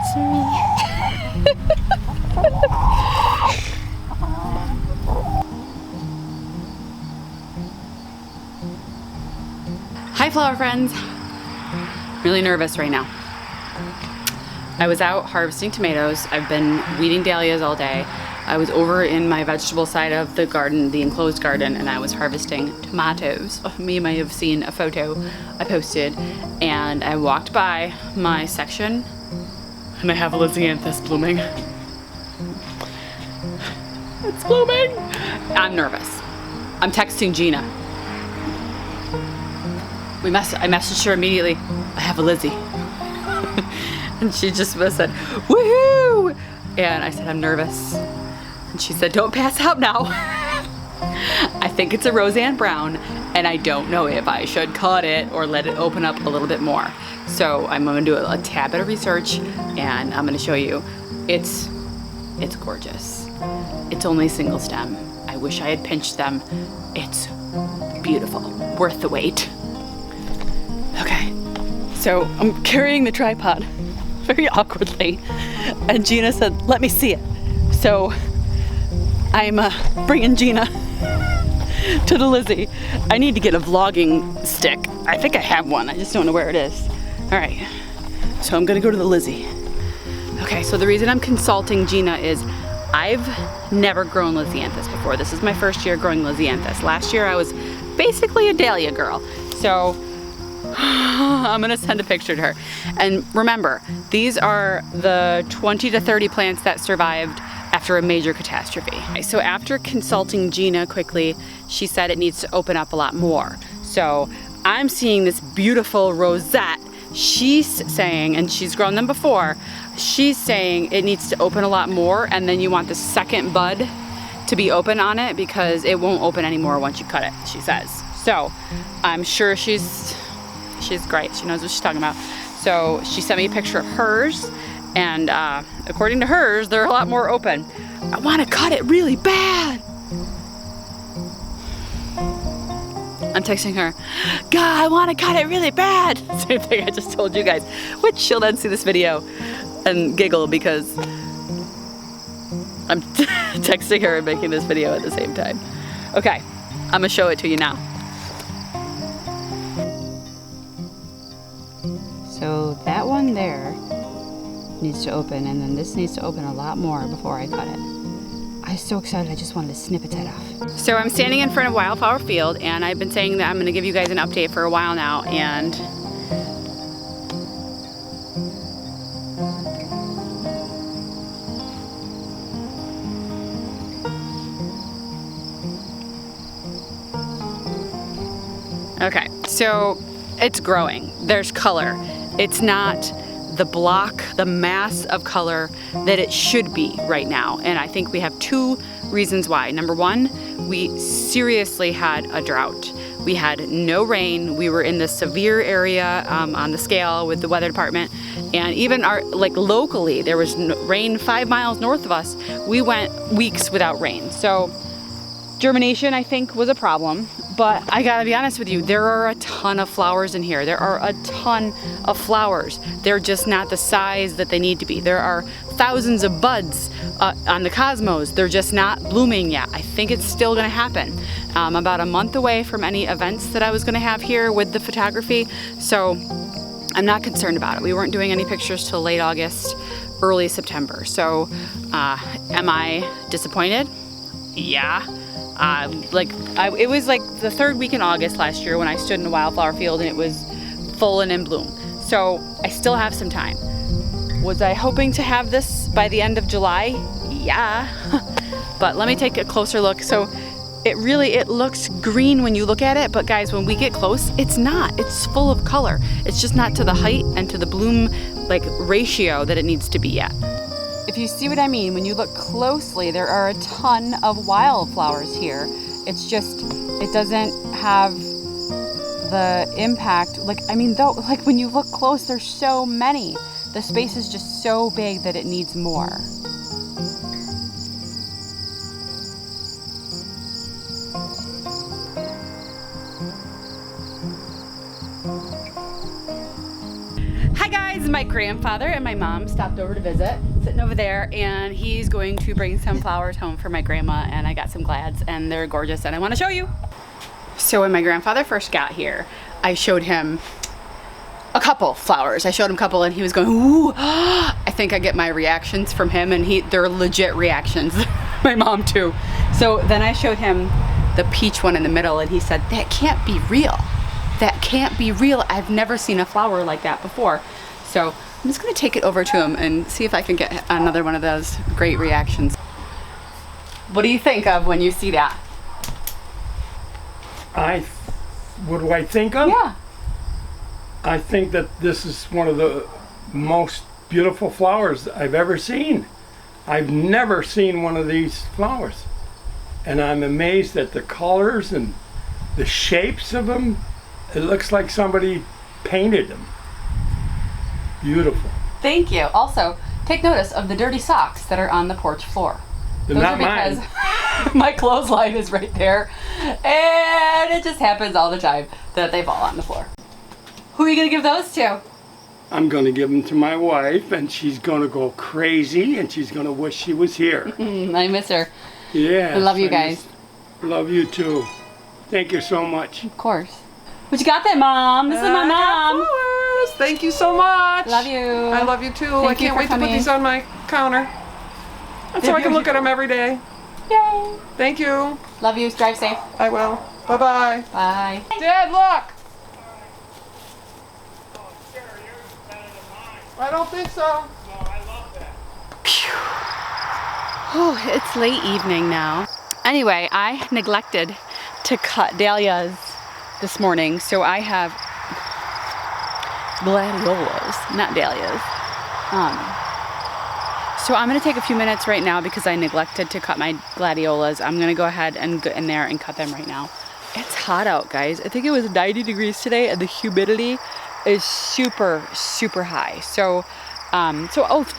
It's me. Hi flower friends. Really nervous right now. I was out harvesting tomatoes. I've been weeding dahlias all day. I was over in my vegetable side of the garden, the enclosed garden, and I was harvesting tomatoes. You may have seen a photo I posted, and I walked by my section and I have a Lisianthus blooming. It's blooming. I'm nervous. I'm texting Gina. I messaged her immediately. I have a Lizzy. And she just said, woohoo! And I said, I'm nervous. And she said, don't pass out now. I think it's a Roseanne Brown, and I don't know if I should cut it or let it open up a little bit more. So I'm gonna do a tad bit of research, and I'm gonna show you. It's gorgeous. It's only single stem. I wish I had pinched them. It's beautiful, worth the wait. Okay, so I'm carrying the tripod very awkwardly, and Gina said, let me see it. So I'm bringing Gina to the Lizzy. I need to get a vlogging stick. I think I have one, I just don't know where it is. All right, so I'm gonna go to the Lizzy. Okay, so the reason I'm consulting Gina is I've never grown Lisianthus before. This is my first year growing Lisianthus. Last year I was basically a dahlia girl. So I'm gonna send a picture to her. And remember, these are the 20 to 30 plants that survived after a major catastrophe. So after consulting Gina quickly, she said it needs to open up a lot more. So I'm seeing this beautiful rosette. She's saying, and she's grown them before, she's saying it needs to open a lot more, and then you want the second bud to be open on it because it won't open anymore once you cut it, she says. So I'm sure she's great. She knows what she's talking about. So she sent me a picture of hers, and according to hers, they're a lot more open. I want to cut it really bad. I'm texting her, God, I want to cut it really bad. Same thing I just told you guys, which she'll then see this video and giggle because I'm texting her and making this video at the same time. Okay, I'm gonna show it to you now. So that one there needs to open, and then this needs to open a lot more before I cut it. I'm so excited, I just wanted to snip its head off. So I'm standing in front of Wildflower Field, and I've been saying that I'm gonna give you guys an update for a while now, and okay, so it's growing. There's color. It's not the block, the mass of color that it should be right now. And I think we have two reasons why. Number one, we seriously had a drought. We had no rain. We were in the severe area on the scale with the weather department. And even locally, there was rain 5 miles north of us. We went weeks without rain. So germination, I think, was a problem. But I gotta be honest with you, there are a ton of flowers in here. There are a ton of flowers. They're just not the size that they need to be. There are thousands of buds on the cosmos. They're just not blooming yet. I think it's still gonna happen. I'm about a month away from any events that I was gonna have here with the photography, so I'm not concerned about it. We weren't doing any pictures till late August, early September. So am I disappointed? Yeah. It was like the third week in August last year when I stood in a wildflower field and it was full and in bloom. So I still have some time. Was I hoping to have this by the end of July? Yeah. But let me take a closer look. So it looks green when you look at it, but guys, when we get close, it's not. It's full of color. It's just not to the height and to the bloom ratio that it needs to be yet. If you see what I mean, when you look closely, there are a ton of wildflowers here. It's just, it doesn't have the impact. When you look close, there's so many. The space is just so big that it needs more. Hi guys, my grandfather and my mom stopped over to visit, sitting over there, and he's going to bring some flowers home for my grandma, and I got some glads and they're gorgeous and I want to show you. So when my grandfather first got here, I showed him a couple flowers. I showed him a couple and he was going, ooh. I think I get my reactions from him, and they're legit reactions. My mom too. So then I showed him the peach one in the middle and he said, that can't be real. That can't be real. I've never seen a flower like that before. So I'm just gonna take it over to him and see if I can get another one of those great reactions. What do you think of when you see that? What do I think of? Yeah. I think that this is one of the most beautiful flowers I've ever seen. I've never seen one of these flowers. And I'm amazed at the colors and the shapes of them. It looks like somebody painted them. Beautiful. Thank you. Also, take notice of the dirty socks that are on the porch floor. They're not mine. My clothesline is right there, and it just happens all the time that they fall on the floor. Who are you gonna give those to? I'm going to give them to my wife, and she's going to go crazy, and she's going to wish she was here. I miss her. Yeah. I love you guys. Love you too. Thank you so much. Of course. What you got there, Mom? This is my mom. Flowers. Thank you so much. Love you. I love you too. Thank I can't you wait for to put coming. these on my counter. So I can look at them every day. Yay. Thank you. Love you. Drive safe. I will. Bye-bye. Bye. Dad, look. I don't think so. Oh, it's late evening now. Anyway, I neglected to cut dahlias this morning, so I have gladiolas, not dahlias. So I'm gonna take a few minutes right now because I neglected to cut my gladiolas. I'm gonna go ahead and go in there and cut them right now. It's hot out, guys. I think it was 90 degrees today, and the humidity is super, super high. So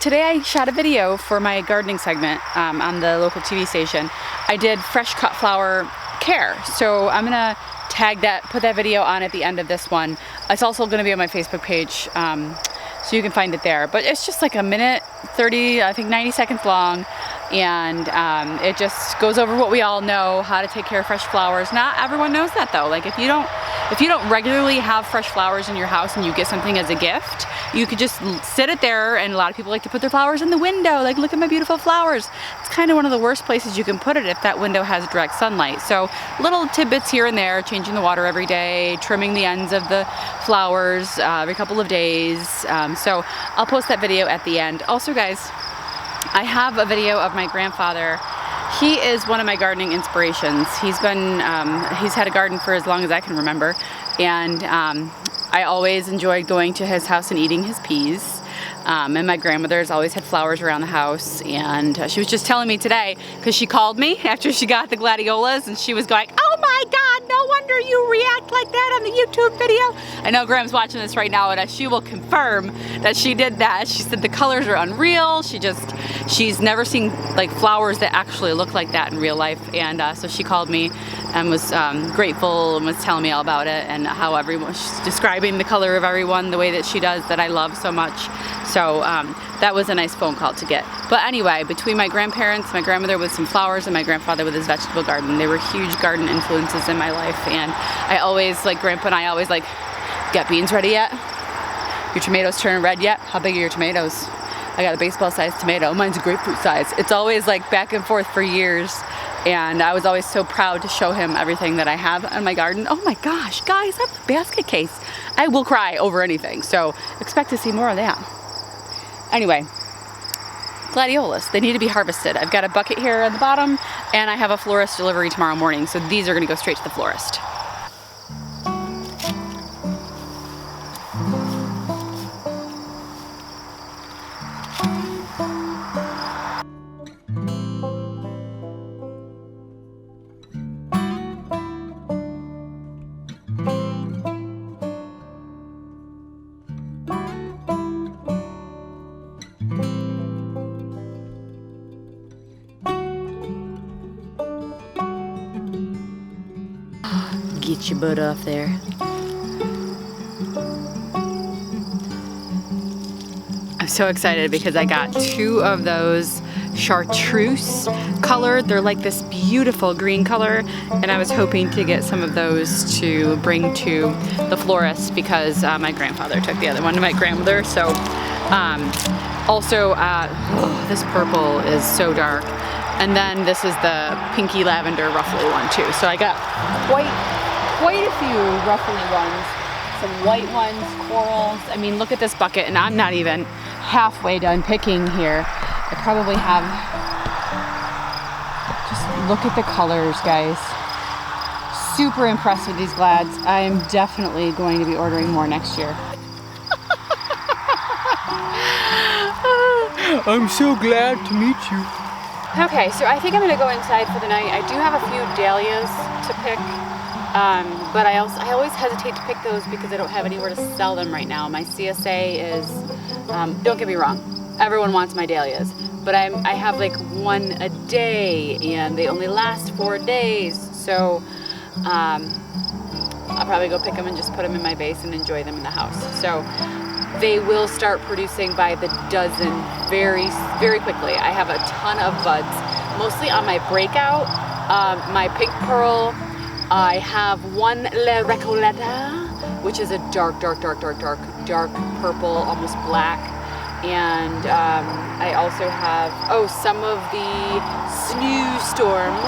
today I shot a video for my gardening segment on the local TV station. I did fresh cut flower care. So I'm gonna tag that, put that video on at the end of this one. It's also gonna be on my Facebook page, so you can find it there. But it's just like a minute 30, I think 90 seconds long. And it just goes over what we all know, how to take care of fresh flowers. Not everyone knows that though. Like if you don't regularly have fresh flowers in your house and you get something as a gift, you could just sit it there, and a lot of people like to put their flowers in the window, like look at my beautiful flowers. It's kind of one of the worst places you can put it if that window has direct sunlight. So little tidbits here and there, changing the water every day, trimming the ends of the flowers every couple of days. So I'll post that video at the end. Also guys, I have a video of my grandfather. He is one of my gardening inspirations. He's had a garden for as long as I can remember, and I always enjoyed going to his house and eating his peas. And my grandmother's always had flowers around the house, and she was just telling me today, because she called me after she got the gladiolas, and she was going, oh my God, no wonder you react like that on the YouTube video. I know Graham's watching this right now, and she will confirm that she did that. She said the colors are unreal. She's never seen like flowers that actually look like that in real life, and so she called me and was grateful and was telling me all about it and how everyone, she's describing the color of everyone the way that she does, that I love so much. So that was a nice phone call to get. But anyway, between my grandparents, my grandmother with some flowers, and my grandfather with his vegetable garden, they were huge garden influences in my life. And I always, like Grandpa and I always like, got beans ready yet? Your tomatoes turning red yet? How big are your tomatoes? I got a baseball sized tomato, mine's a grapefruit size. It's always like back and forth for years. And I was always so proud to show him everything that I have in my garden. Oh my gosh, guys, I have a basket case. I will cry over anything, so expect to see more of that. Anyway, gladiolas, they need to be harvested. I've got a bucket here at the bottom, and I have a florist delivery tomorrow morning, so these are gonna go straight to the florist. Get your butt off there. so excited because I got 2 of those chartreuse colored. They're like this beautiful green color, and I was hoping to get some of those to bring to the florist because my grandfather took the other one to my grandmother. So this purple is so dark. And then this is the pinky lavender ruffly one too. So I got quite a few ruffly ones, some white ones, corals. I mean, look at this bucket, and I'm not even halfway done picking here. I probably have, just look at the colors, guys. Super impressed with these glads. I am definitely going to be ordering more next year. I'm so glad to meet you. Okay, so I think I'm gonna go inside for the night. I do have a few dahlias to pick, but I always hesitate to pick those because I don't have anywhere to sell them right now. My CSA is, don't get me wrong, everyone wants my dahlias, but I have like 1 a day and they only last 4 days. So I'll probably go pick them and just put them in my vase and enjoy them in the house. So they will start producing by the dozen very, very quickly. I have a ton of buds, mostly on my breakout, my pink pearl. I have 1 La Recoleta, which is a dark purple, almost black. And I also have, some of the snowstorm.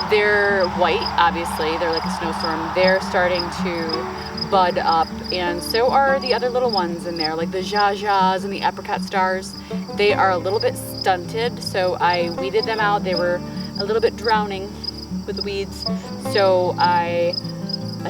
They're white, obviously. They're like a snowstorm. They're starting to bud up, and so are the other little ones in there, like the Jajas and the apricot stars. They are a little bit stunted, so I weeded them out. They were a little bit drowning with the weeds, so I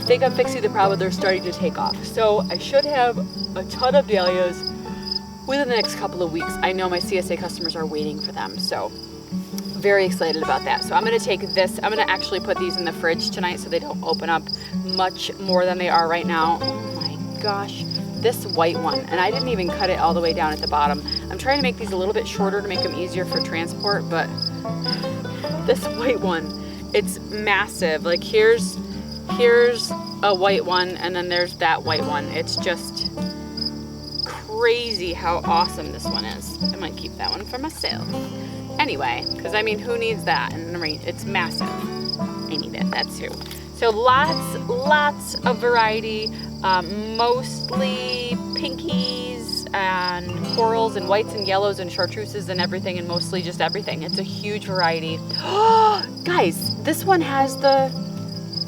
think I'm fixing the problem. They're starting to take off, so I should have a ton of dahlias within the next couple of weeks. I know my CSA customers are waiting for them, so very excited about that. So I'm gonna take this, I'm gonna actually put these in the fridge tonight so they don't open up much more than they are right now. Oh my gosh, this white one, and I didn't even cut it all the way down at the bottom. I'm trying to make these a little bit shorter to make them easier for transport, but this white one, it's massive. Like here's a white one, and then there's that white one. It's just crazy how awesome this one is. I might keep that one for myself. Anyway, because I mean, who needs that? And it's massive. I need it, that's who. So lots of variety, mostly pinkies and corals and whites and yellows and chartreuses and everything, and mostly just everything. It's a huge variety. Guys, this one has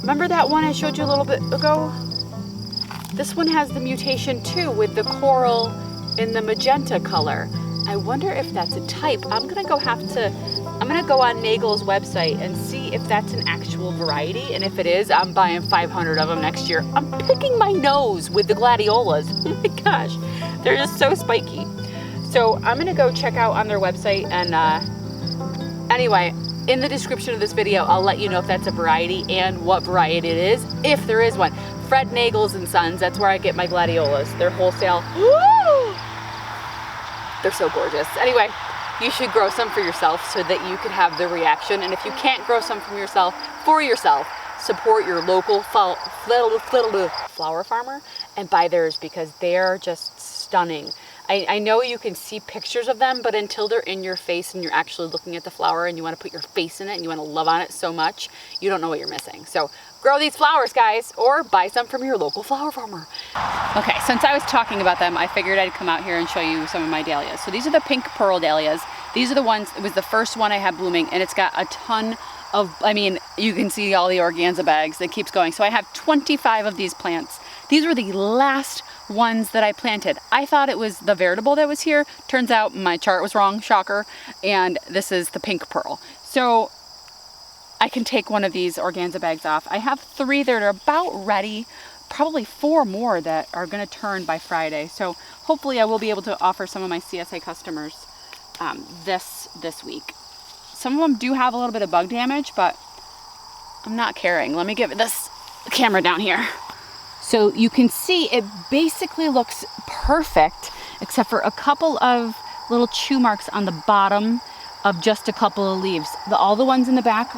remember that one I showed you a little bit ago? This one has the mutation too, with the coral in the magenta color. I wonder if that's a type. I'm gonna go on Nagel's website and see if that's an actual variety, and if it is, I'm buying 500 of them next year. I'm picking my nose with the gladiolas. Oh my gosh, they're just so spiky. So I'm gonna go check out on their website, and anyway, in the description of this video, I'll let you know if that's a variety and what variety it is, if there is one. Fred Nagels and Sons, that's where I get my gladiolas. They're wholesale. Woo! They're so gorgeous. Anyway, you should grow some for yourself so that you can have the reaction. And if you can't grow some for yourself, support your local flower farmer and buy theirs, because they're just stunning. I know you can see pictures of them, but until they're in your face and you're actually looking at the flower and you want to put your face in it and you want to love on it so much, you don't know what you're missing. So grow these flowers, guys, or buy some from your local flower farmer. Okay, since I was talking about them, I figured I'd come out here and show you some of my dahlias. So these are the pink pearl dahlias. These are the ones, it was the first one I had blooming, and it's got a ton of, I mean, you can see all the organza bags. It keeps going. So I have 25 of these plants. These were the last ones that I planted. I thought it was the veritable that was here. Turns out my chart was wrong, shocker. And this is the pink pearl. So I can take one of these organza bags off. I have 3 that are about ready, probably 4 more that are gonna turn by Friday. So hopefully I will be able to offer some of my CSA customers this week. Some of them do have a little bit of bug damage, but I'm not caring. Let me give this camera down here. So you can see it basically looks perfect, except for a couple of little chew marks on the bottom of just a couple of leaves. All the ones in the back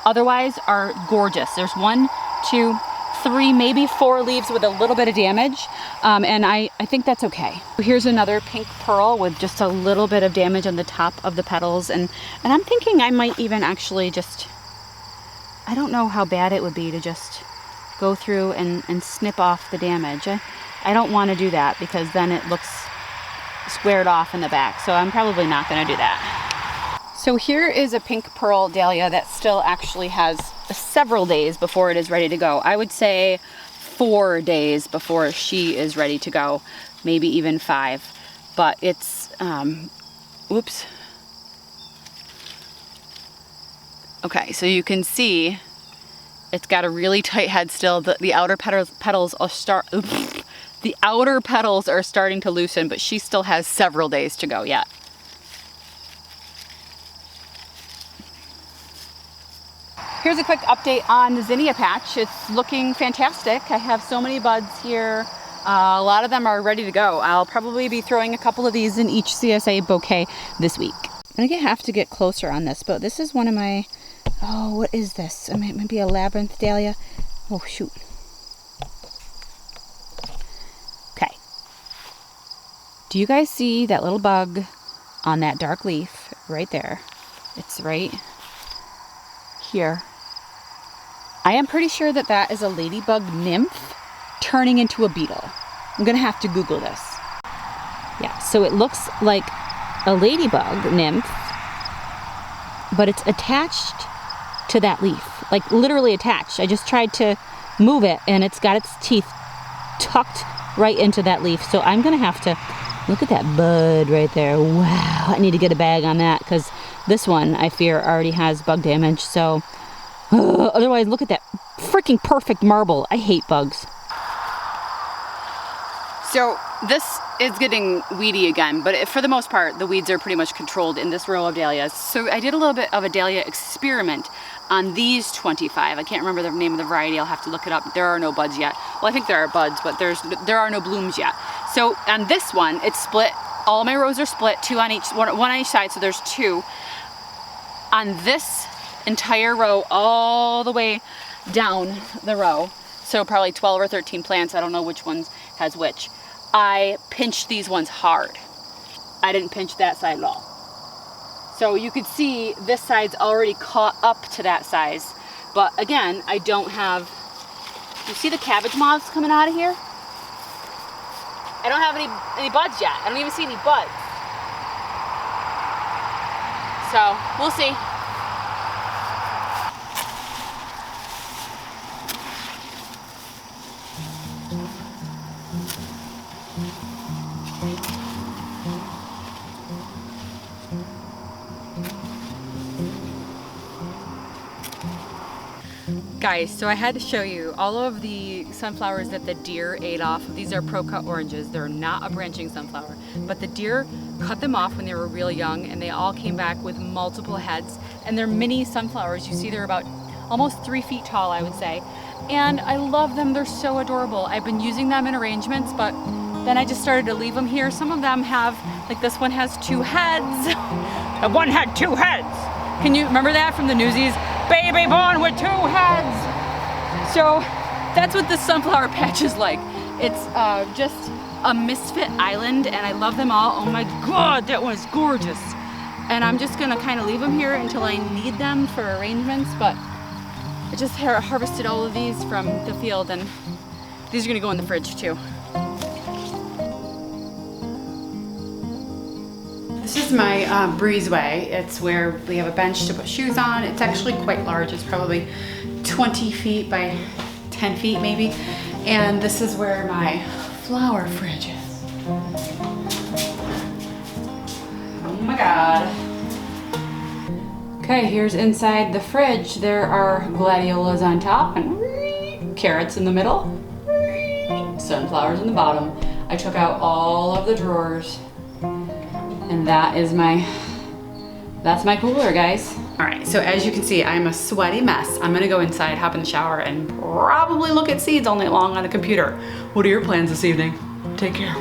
otherwise are gorgeous. There's 1, 2, 3, maybe 4 leaves with a little bit of damage, and I think that's okay. Here's another pink pearl with just a little bit of damage on the top of the petals, and I'm thinking I might even actually just, I don't know how bad it would be to just go through and snip off the damage. I don't want to do that because then it looks squared off in the back, so I'm probably not going to do that. So here is a pink pearl dahlia that still actually has several days before it is ready to go. I would say 4 days before she is ready to go, maybe even 5. But it's, oops. Okay, so you can see it's got a really tight head still. The outer petals are the outer petals are starting to loosen, but she still has several days to go yet. Here's a quick update on the Zinnia patch. It's looking fantastic. I have so many buds here. A lot of them are ready to go. I'll probably be throwing a couple of these in each CSA bouquet this week. I'm gonna have to get closer on this, but this is one of my, oh, what is this? I mean, it might be a labyrinth dahlia. Oh, shoot. Okay. Do you guys see that little bug on that dark leaf right there? It's right here. I am pretty sure that that is a ladybug nymph turning into a beetle. I'm gonna have to Google this. Yeah, so it looks like a ladybug nymph, but it's attached to that leaf, like literally attached. I just tried to move it and it's got its teeth tucked right into that leaf. So I'm gonna have to look at that bud right there. Wow, I need to get a bag on that because this one I fear already has bug damage. So otherwise, look at that freaking perfect marble. I hate bugs. So this is getting weedy again, but for the most part, the weeds are pretty much controlled in this row of dahlias. So I did a little bit of a dahlia experiment on these 25. I can't remember the name of the variety. I'll have to look it up. There are no buds yet. Well, I think there are buds, but there are no blooms yet. So on this one, it's split. All my rows are split, one on each side, so there's 2. On this entire row, all the way down the row, so probably 12 or 13 plants, I don't know which ones has which, I pinched these ones hard. I didn't pinch that side at all. So you could see this side's already caught up to that size, but again, I don't have, you see the cabbage moths coming out of here? I don't have any buds yet. I don't even see any buds. So we'll see. Guys, so I had to show you all of the sunflowers that the deer ate off. These are pro-cut oranges. They're not a branching sunflower, but the deer cut them off when they were real young and they all came back with multiple heads. And they're mini sunflowers. You see they're about almost 3 feet tall, I would say. And I love them. They're so adorable. I've been using them in arrangements, but then I just started to leave them here. Some of them have, like this one has 2 heads. And one had 2 heads. Can you remember that from the Newsies? Baby born with 2 heads. So that's what this sunflower patch is like. It's just a misfit island and I love them all. Oh my God, that one is gorgeous. And I'm just gonna kind of leave them here until I need them for arrangements, but I just harvested all of these from the field and these are gonna go in the fridge too. This is my breezeway. It's where we have a bench to put shoes on. It's actually quite large. It's probably 20 feet by 10 feet maybe. And this is where my flower fridge is. Oh my God. Okay, here's inside the fridge. There are gladiolas on top and carrots in the middle, sunflowers in the bottom. I took out all of the drawers. And that's my cooler, guys. All right, so as you can see, I'm a sweaty mess. I'm gonna go inside, hop in the shower, and probably look at seeds all night long on the computer. What are your plans this evening? Take care.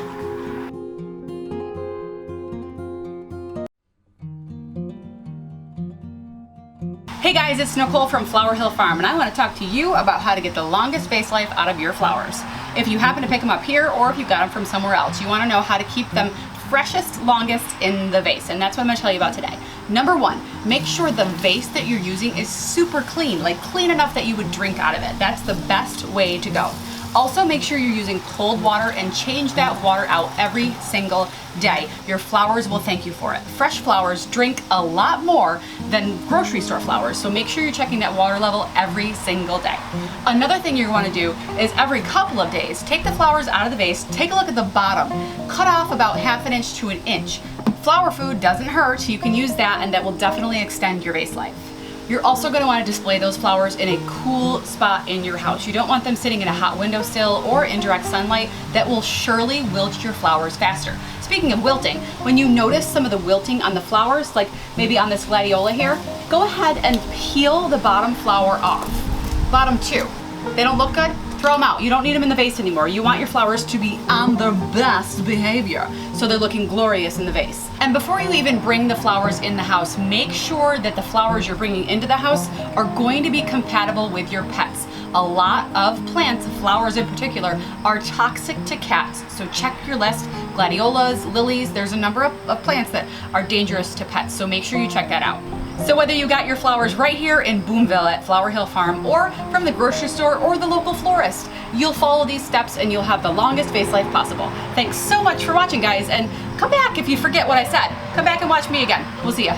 Hey guys. guys, it's Nicole from Flower Hill Farm, and I want to talk to you about how to get the longest vase life out of your flowers. If you happen to pick them up here or if you got them from somewhere else, you want to know how to keep them freshest, longest in the vase, and that's what I'm going to tell you about today. Number one, make sure the vase that you're using is super clean, like clean enough that you would drink out of it. That's the best way to go. Also, make sure you're using cold water and change that water out every single day. Your flowers will thank you for it. Fresh flowers drink a lot more than grocery store flowers, so make sure you're checking that water level every single day. Another thing you want to do is every couple of days, take the flowers out of the vase, take a look at the bottom, cut off about 1/2 inch to 1 inch. Flower food doesn't hurt, you can use that and that will definitely extend your vase life. You're also going to want to display those flowers in a cool spot in your house. You don't want them sitting in a hot windowsill or in direct sunlight. That will surely wilt your flowers faster. Speaking of wilting, when you notice some of the wilting on the flowers, like maybe on this gladiola here, go ahead and peel the bottom flower off. Bottom two. They don't look good? Throw them out. You don't need them in the vase anymore. You want your flowers to be on their best behavior, so they're looking glorious in the vase. And before you even bring the flowers in the house, make sure that the flowers you're bringing into the house are going to be compatible with your pets. A lot of plants, flowers in particular, are toxic to cats, so check your list. Gladiolas, lilies, there's a number of plants that are dangerous to pets, so make sure you check that out. So whether you got your flowers right here in Boomville at Flower Hill Farm or from the grocery store or the local florist, you'll follow these steps and you'll have the longest vase life possible. Thanks so much for watching, guys, and come back if you forget what I said. Come back and watch me again. We'll see ya.